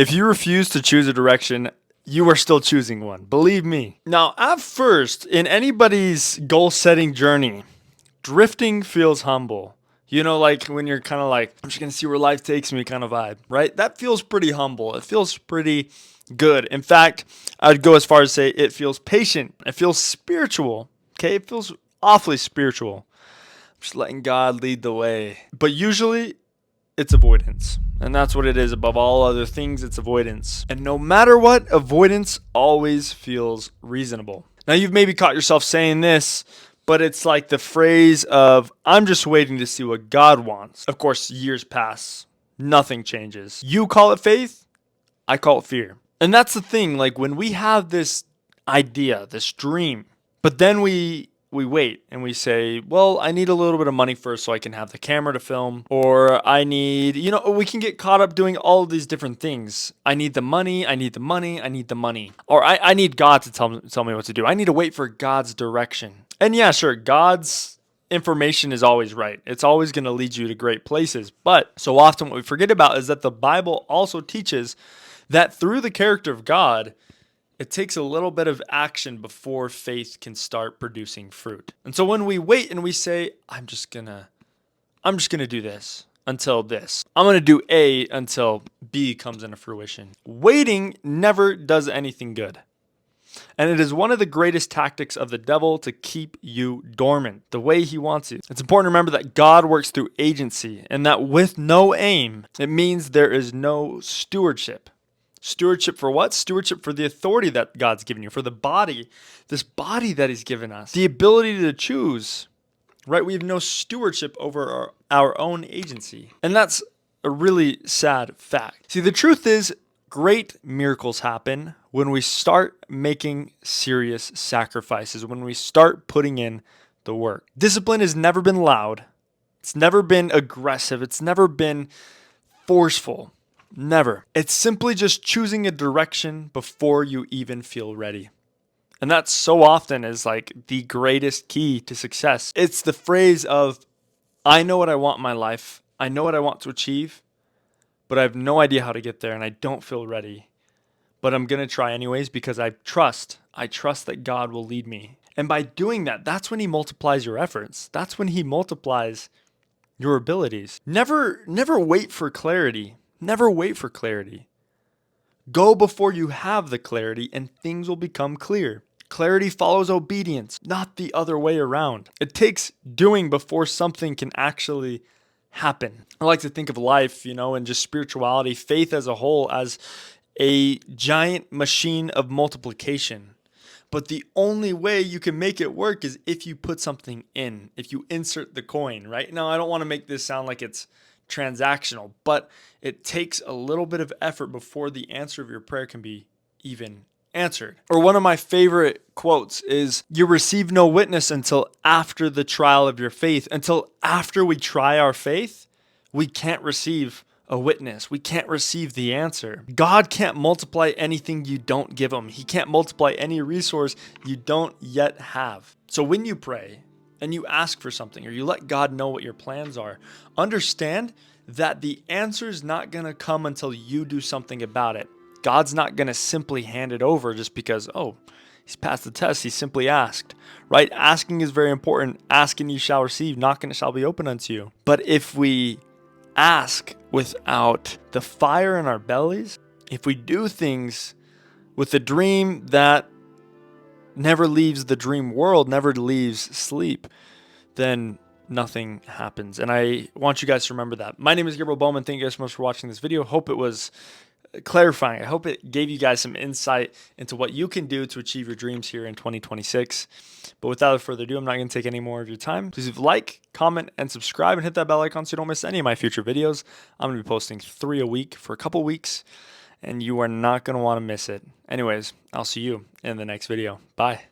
If you refuse to choose a direction, you are still choosing one. Believe me. Now, at first, in anybody's goal setting journey, drifting feels humble. You know, like when you're kind of like, I'm just going to see where life takes me kind of vibe, right? That feels pretty humble. It feels pretty good. In fact, I'd go as far as say it feels patient. It feels spiritual. Okay. It feels awfully spiritual. Just letting God lead the way. But usually it's avoidance. And that's what it is. Above all other things, it's avoidance. And no matter what, avoidance always feels reasonable. Now, you've maybe caught yourself saying this, but it's like the phrase of, I'm just waiting to see what God wants. Of course, years pass. Nothing changes. You call it faith, I call it fear. And that's the thing, like when we have this idea, this dream, but then we wait and we say, well, I need a little bit of money first so I can have the camera to film. Or I need, we can get caught up doing all of these different things. I need the money, I need the money, I need the money. Or I need God to tell me what to do. I need to wait for God's direction. And yeah, sure, God's information is always right. It's always going to lead you to great places. But so often what we forget about is that the Bible also teaches that through the character of God, it takes a little bit of action before faith can start producing fruit. And so when we wait and we say, I'm just gonna do this until this. I'm gonna do A until B comes into fruition. Waiting never does anything good. And it is one of the greatest tactics of the devil to keep you dormant the way he wants you. It's important to remember that God works through agency and that with no aim, it means there is no stewardship. Stewardship for what? Stewardship for the authority that God's given you, for the body, this body that he's given us, the ability to choose, right? We have no stewardship over our own agency. And that's a really sad fact. See, the truth is, great miracles happen when we start making serious sacrifices, when we start putting in the work. Discipline has never been loud. It's never been aggressive. It's never been forceful. Never. It's simply just choosing a direction before you even feel ready. And that so often is like the greatest key to success. It's the phrase of, I know what I want in my life. I know what I want to achieve, but I have no idea how to get there and I don't feel ready. But I'm going to try anyways because I trust that God will lead me. And by doing that, that's when he multiplies your efforts. That's when he multiplies your abilities. Never wait for clarity. Never wait for clarity. Go before you have the clarity and things will become clear. Clarity follows obedience, not the other way around. It takes doing before something can actually happen. I like to think of life, and just spirituality, faith as a whole, as a giant machine of multiplication. But the only way you can make it work is if you put something in, if you insert the coin, right? Now, I don't want to make this sound like it's transactional, but it takes a little bit of effort before the answer of your prayer can be even answered. Or one of my favorite quotes is, you receive no witness until after the trial of your faith. Until after we try our faith, we can't receive a witness. We can't receive the answer. God can't multiply anything you don't give him. He can't multiply any resource you don't yet have. So when you pray and you ask for something, or you let God know what your plans are, understand that the answer is not going to come until you do something about it. God's not going to simply hand it over just because, he's passed the test. He simply asked, right? Asking is very important. Ask and you shall receive. Knock and it shall be opened unto you. But if we ask without the fire in our bellies, if we do things with a dream that never leaves the dream world, never leaves sleep, then nothing happens. And I want you guys to remember that. My name is Gabriel Bowman. Thank you guys so much for watching this video. Hope it was clarifying. I hope it gave you guys some insight into what you can do to achieve your dreams here in 2026. But without further ado, I'm not going to take any more of your time. Please like, comment, and subscribe, and hit that bell icon so you don't miss any of my future videos. I'm going to be posting 3 a week for a couple weeks, and you are not going to want to miss it. Anyways, I'll see you in the next video. Bye.